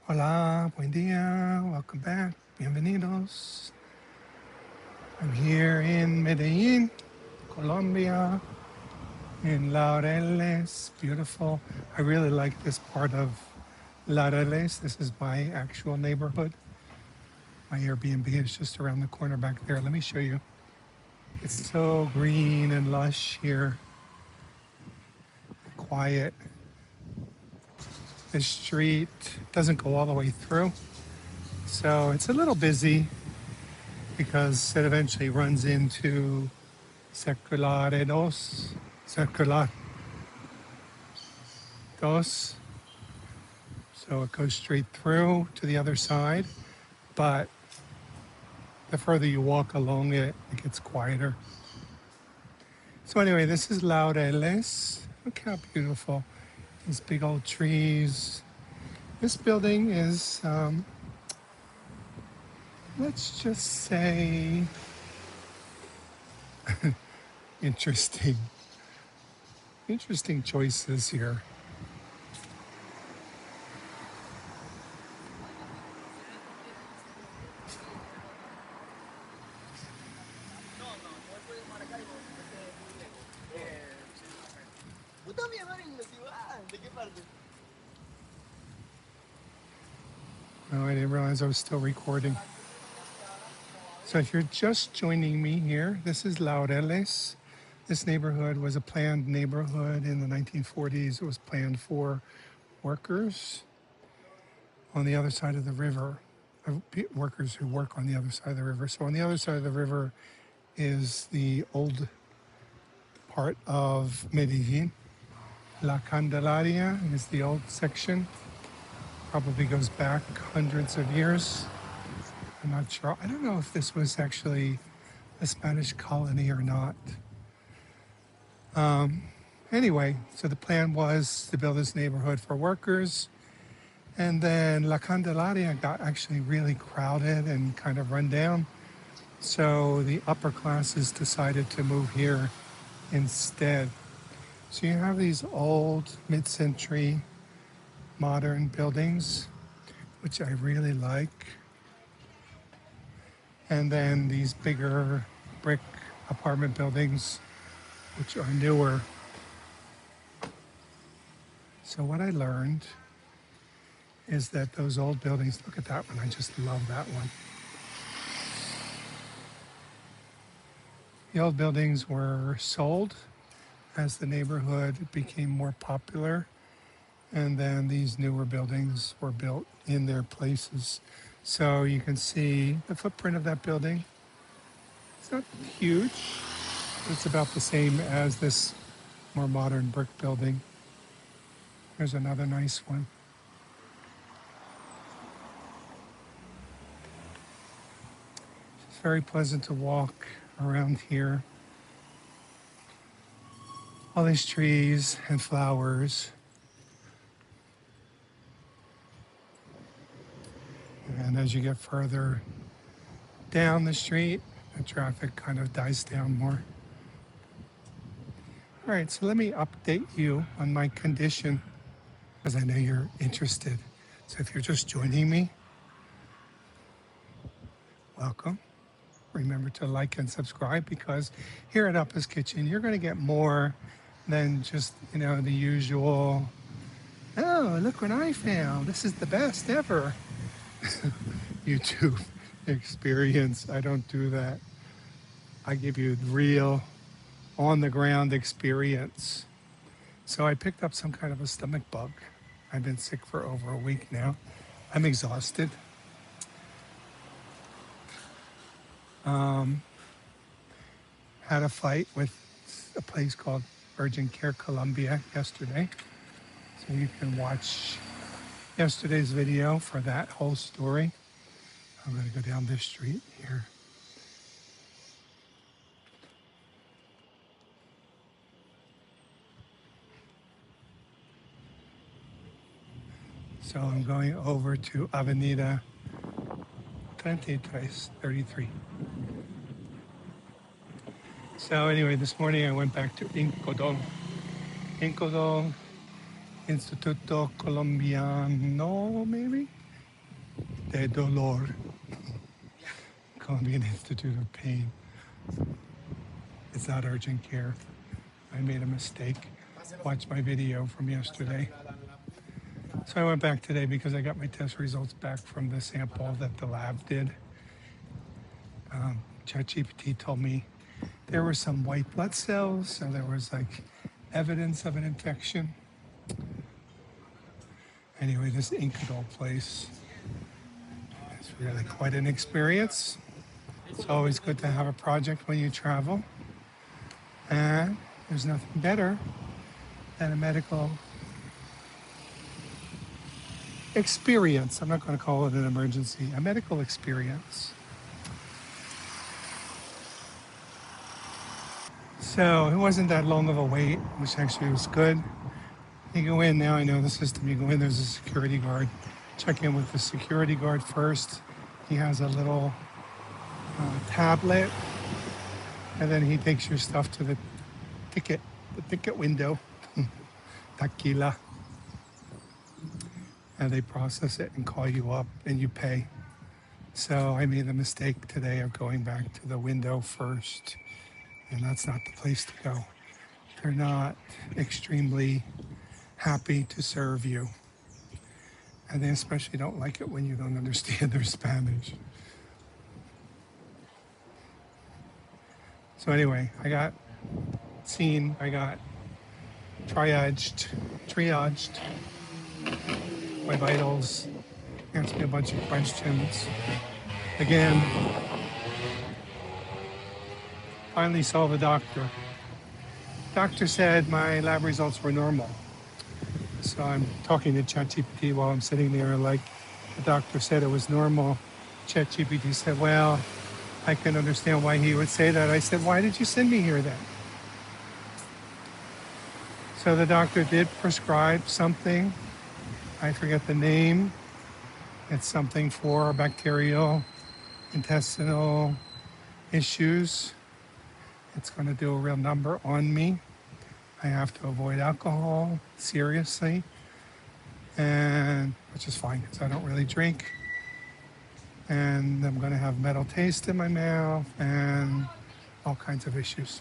Hola, buen dia, welcome back, bienvenidos. I'm here in Medellin, Colombia, in Laureles, beautiful. I really like this part of Laureles. This is my actual neighborhood. My Airbnb is just around the corner back there. Let me show you. It's so green and lush here, quiet. The street doesn't go all the way through, so it's a little busy because it eventually runs into Circular dos. So it goes straight through to the other side, but the further you walk along it, it gets quieter. So anyway, this is Laureles. Look how beautiful. These big old trees. This building is, let's just say, interesting. Interesting choices here. Oh, I didn't realize I was still recording. So if you're just joining me here, this is Laureles. This neighborhood was a planned neighborhood in the 1940s. It was planned for workers on the other side of the river, workers who work on the other side of the river. So on the other side of the river is the old part of Medellin. La Candelaria is the old section. Probably goes back hundreds of years. I'm not sure. I don't know if this was actually a Spanish colony or not. Anyway, so the plan was to build this neighborhood for workers. And then La Candelaria got actually really crowded and kind of run down. So the upper classes decided to move here instead. So you have these old mid-century modern buildings, which I really like. And then these bigger brick apartment buildings, which are newer. So what I learned is that those old buildings, look at that one, I just love that one. The old buildings were sold as the neighborhood became more popular, and then these newer buildings were built in their places. So you can see the footprint of that building. It's not huge, but it's about the same as this more modern brick building. There's another nice one. It's very pleasant to walk around here. All these trees and flowers. And as you get further down the street, the traffic kind of dies down more. All right, so let me update you on my condition because I know you're interested. So if you're just joining me, welcome. Remember to like and subscribe because here at Uppa's Kitchen, you're going to get more than just, the usual, oh, look what I found. This is the best ever YouTube experience. I don't do that. I give you real on the ground experience. So I picked up some kind of a stomach bug. I've been sick for over a week now. I'm exhausted. Had a fight with a place called Urgent Care Colombia yesterday. So you can watch yesterday's video for that whole story. I'm going to go down this street here. So I'm going over to Avenida 33. So anyway, this morning I went back to Incodol. Instituto Colombiano, maybe? de Dolor, Colombian Institute of Pain. It's not urgent care. I made a mistake. Watch my video from yesterday. So I went back today because I got my test results back from the sample that the lab did. ChatGPT told me there were some white blood cells, so there was like evidence of an infection. Anyway, this Incadol place is really quite an experience. It's always good to have a project when you travel. And there's nothing better than a medical experience. I'm not going to call it an emergency, a medical experience. So it wasn't that long of a wait, which actually was good. You go in now, I know the system. You go in, there's a security guard. Check in with the security guard first. He has a little tablet, and then he takes your stuff to the ticket window, taquila, and they process it and call you up and you pay. So I made the mistake today of going back to the window first, and that's not the place to go. They're not extremely happy to serve you, and they especially don't like it when you don't understand their Spanish. So anyway, I got triaged my vitals, asked me a bunch of questions. Again, finally saw the doctor. Doctor said my lab results were normal. So I'm talking to ChatGPT while I'm sitting there, like the doctor said it was normal. ChatGPT said, well, I can understand why he would say that. I said, why did you send me here then? So the doctor did prescribe something. I forget the name. It's something for bacterial, intestinal issues. It's going to do a real number on me. I have to avoid alcohol seriously, and which is fine because I don't really drink. And I'm going to have metal taste in my mouth and all kinds of issues.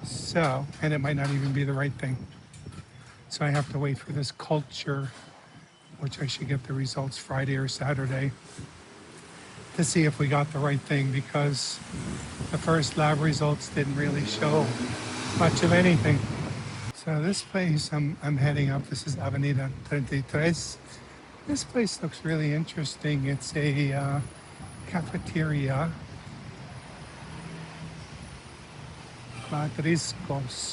So, and it might not even be the right thing. So I have to wait for this culture, which I should get the results Friday or Saturday, to see if we got the right thing, because the first lab results didn't really show much of anything. So this place I'm heading up, this is Avenida 33. This place looks really interesting. It's a cafeteria. Mardiscos.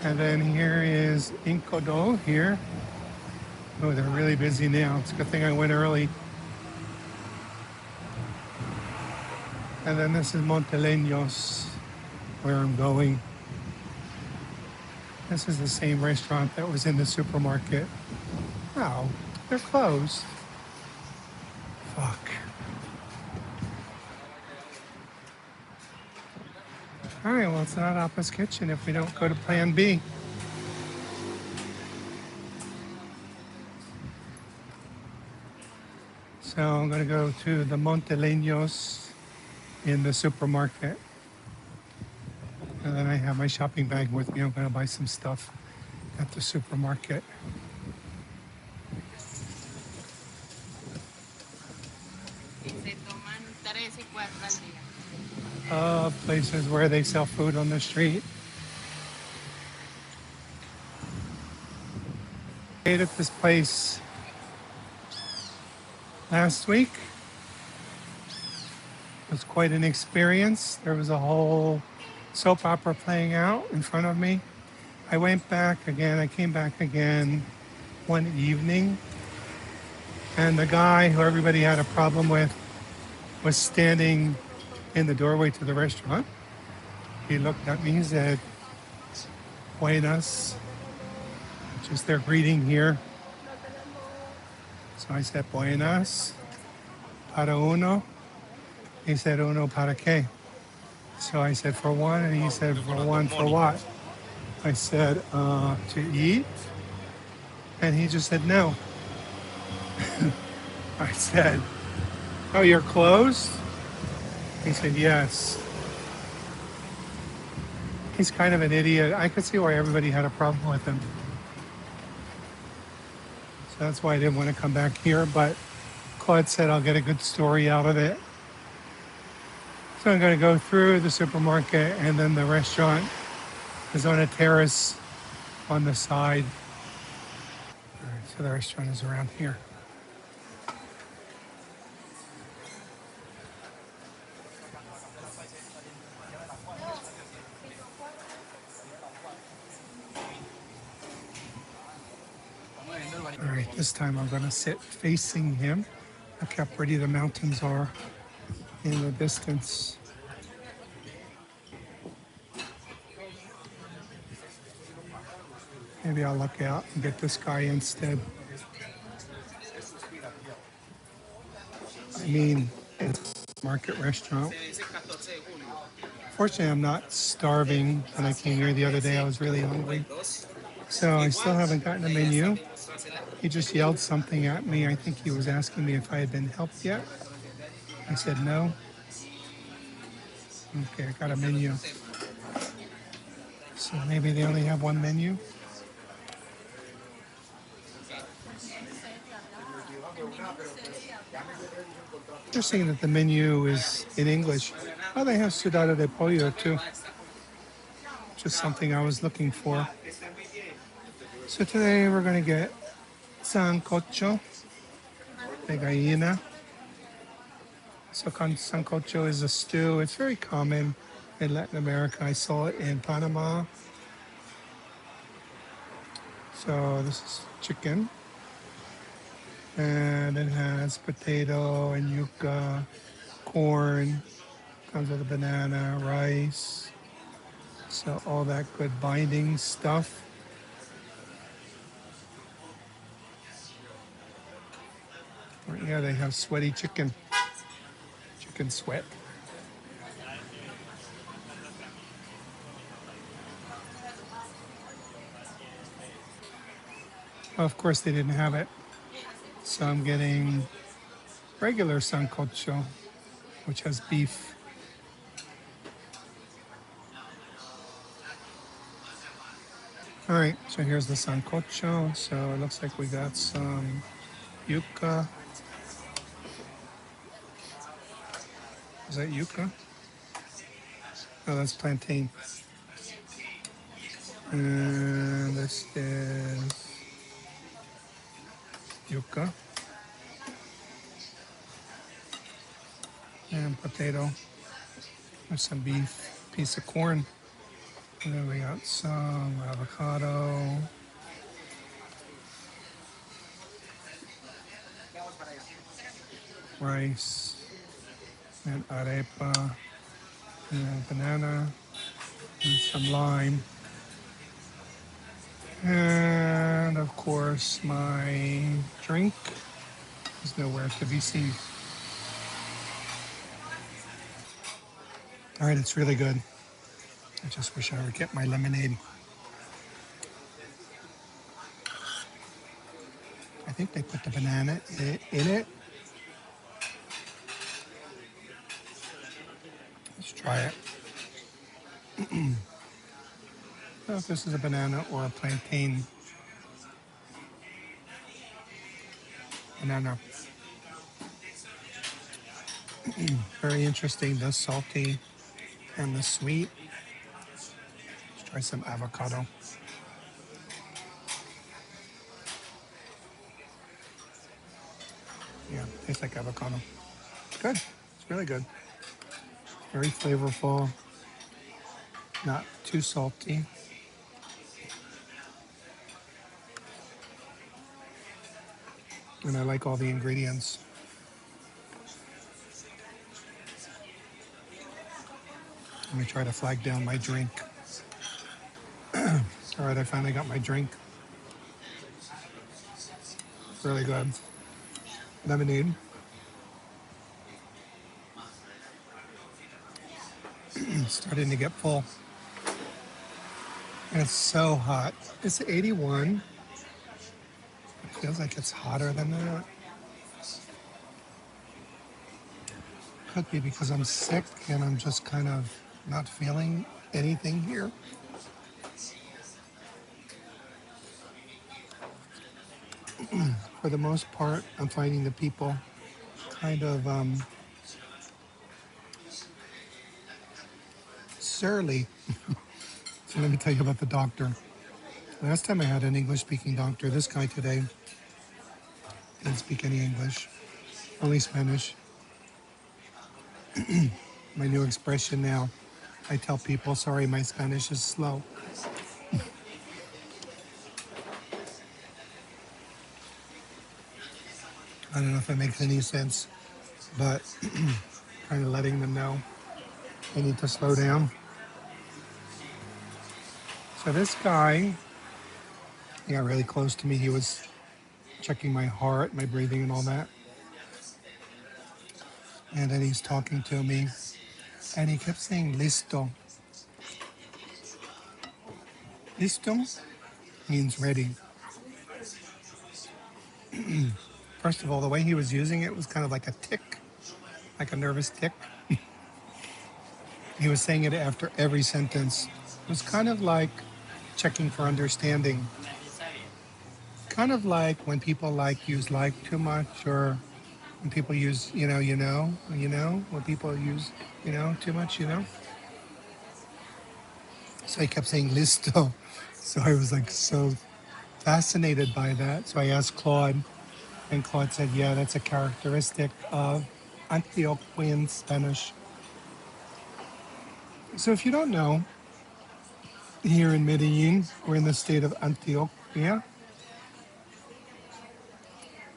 And then here is Incadol here. Oh, they're really busy now. It's a good thing I went early. And then this is Monteleños, where I'm going. This is the same restaurant that was in the supermarket. Oh, they're closed. Fuck. All right, well, it's not Appa's Kitchen if we don't go to Plan B. So I'm going to go to the Monteleños in the supermarket. And then I have my shopping bag with me. I'm going to buy some stuff at the supermarket. Places where they sell food on the street. I ate at this place last week. It was quite an experience. There was a whole soap opera playing out in front of me. I went back again. I came back again one evening, and the guy who everybody had a problem with was standing in the doorway to the restaurant. He looked at me, he said, "Buenas," which is their greeting here. So I said, buenas, para uno. He said, uno para qué? So I said, for one, and he said, for one, for what? I said, to eat. And he just said, no. I said, oh, you're closed? He said, yes. He's kind of an idiot. I could see why everybody had a problem with him. So that's why I didn't want to come back here. But Claude said I'll get a good story out of it. So I'm going to go through the supermarket, and then the restaurant is on a terrace on the side. All right, so the restaurant is around here. All right, this time I'm going to sit facing him. Look how pretty the mountains are in the distance. Maybe I'll look out and get this guy instead. I mean, it's a market restaurant. Fortunately, I'm not starving. When I came here the other day, I was really hungry. So I still haven't gotten a menu. He just yelled something at me. I think he was asking me if I had been helped yet. I said no. Okay, I got a menu. So maybe they only have one menu. Interesting that the menu is in English. Oh, they have sudado de pollo too. Just something I was looking for. So today we're going to get sancocho de gallina. So sancocho is a stew. It's very common in Latin America. I saw it in Panama. So this is chicken. And it has potato and yuca, corn, comes with a banana, rice. So all that good binding stuff. Right here they have sweaty chicken. Chicken sweat. Well, of course they didn't have it. So I'm getting regular sancocho, which has beef. All right, so here's the sancocho. So it looks like we got some yuca. Is that yuca? Oh, that's plantain. And this is yuca. And potato. There's some beef, piece of corn. And then we got some avocado. Rice. And arepa. And banana. And some lime. And of course, my drink is nowhere to be seen. All right, it's really good. I just wish I would get my lemonade. I think they put the banana in it. Let's try it. I don't know if this is a banana or a plantain. Banana. Very interesting, the salty and the sweet. Let's try some avocado. Yeah, tastes like avocado. Good. It's really good. Very flavorful. Not too salty. And I like all the ingredients. Let me try to flag down my drink. All right, I finally got my drink. Really good. lemonade. It's starting to get full. And it's so hot. It's 81. It feels like it's hotter than that. Could be because I'm sick and I'm just kind of not feeling anything here. For the most part, I'm finding the people kind of surly. So let me tell you about the doctor. Last time I had an English-speaking doctor, this guy today didn't speak any English, only Spanish. My new expression now, I tell people, sorry, my Spanish is slow. I don't know if that makes any sense, but kind of letting them know I need to slow down. So this guy, he got really close to me. He was checking my heart, my breathing and all that. And then he's talking to me and he kept saying listo. Listo means ready. First of all, the way he was using it was kind of like a tick, like a nervous tick. He was saying it after every sentence. It was kind of like checking for understanding. Kind of like when people like use like too much, or when people use, when people use, too much, So he kept saying listo. So I was like so fascinated by that. So I asked Claude, and Claude said, yeah, that's a characteristic of Antiochian Spanish. So if you don't know, here in Medellin, we're in the state of Antioquia,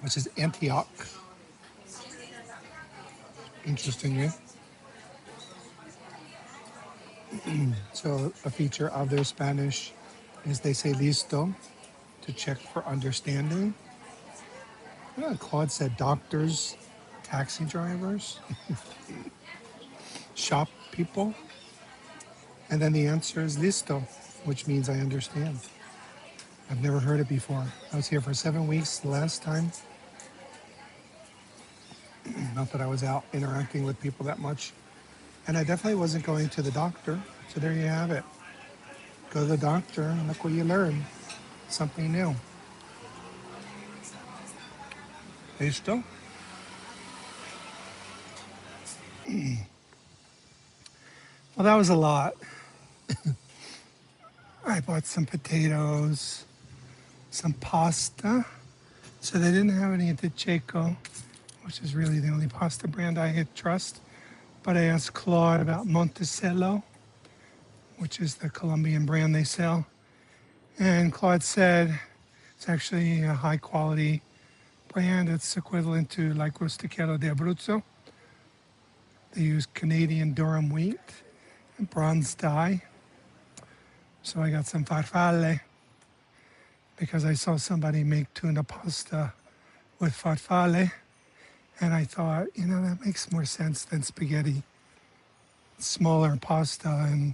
which is Antioch, interestingly. So a feature of their Spanish is they say listo to check for understanding. Claude said doctors, taxi drivers, shop people. And then the answer is listo, which means I understand. I've never heard it before. I was here for 7 weeks the last time. Not that I was out interacting with people that much. And I definitely wasn't going to the doctor. So there you have it. Go to the doctor and look what you learn. Something new. Listo? Well, that was a lot. I bought some potatoes, some pasta. So they didn't have any at the Checo, which is really the only pasta brand I trust. But I asked Claude about Monticello, which is the Colombian brand they sell. And Claude said it's actually a high quality brand. It's equivalent to like Rustiquero de Abruzzo. They use Canadian Durham wheat and bronze dye. So I got some farfalle because I saw somebody make tuna pasta with farfalle. And I thought, that makes more sense than spaghetti. Smaller pasta and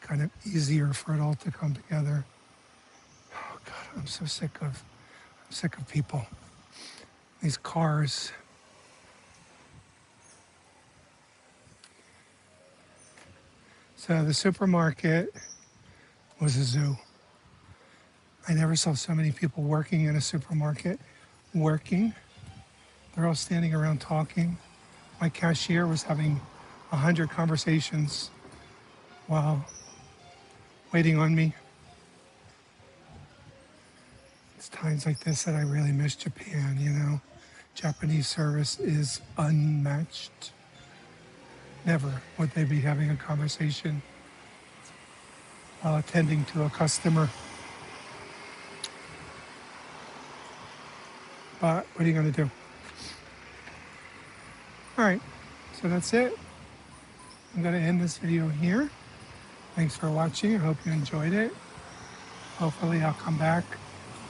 kind of easier for it all to come together. Oh God, I'm sick of people. These cars. So the supermarket was a zoo. I never saw so many people working in a supermarket. They're all standing around talking. My cashier was having 100 conversations while waiting on me. It's times like this that I really miss Japan, Japanese service is unmatched. Never would they be having a conversation while attending to a customer. But what are you going to do? All right, so that's it. I'm going to end this video here. Thanks for watching. I hope you enjoyed it. Hopefully I'll come back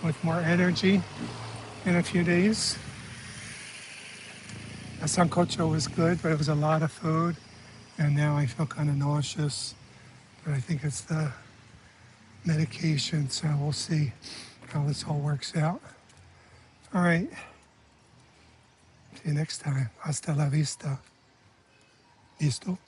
with more energy in a few days. Sancocho was good, but it was a lot of food. And now I feel kind of nauseous. But I think it's the medication, so we'll see how this all works out. All right. See you next time. Hasta la vista. Listo?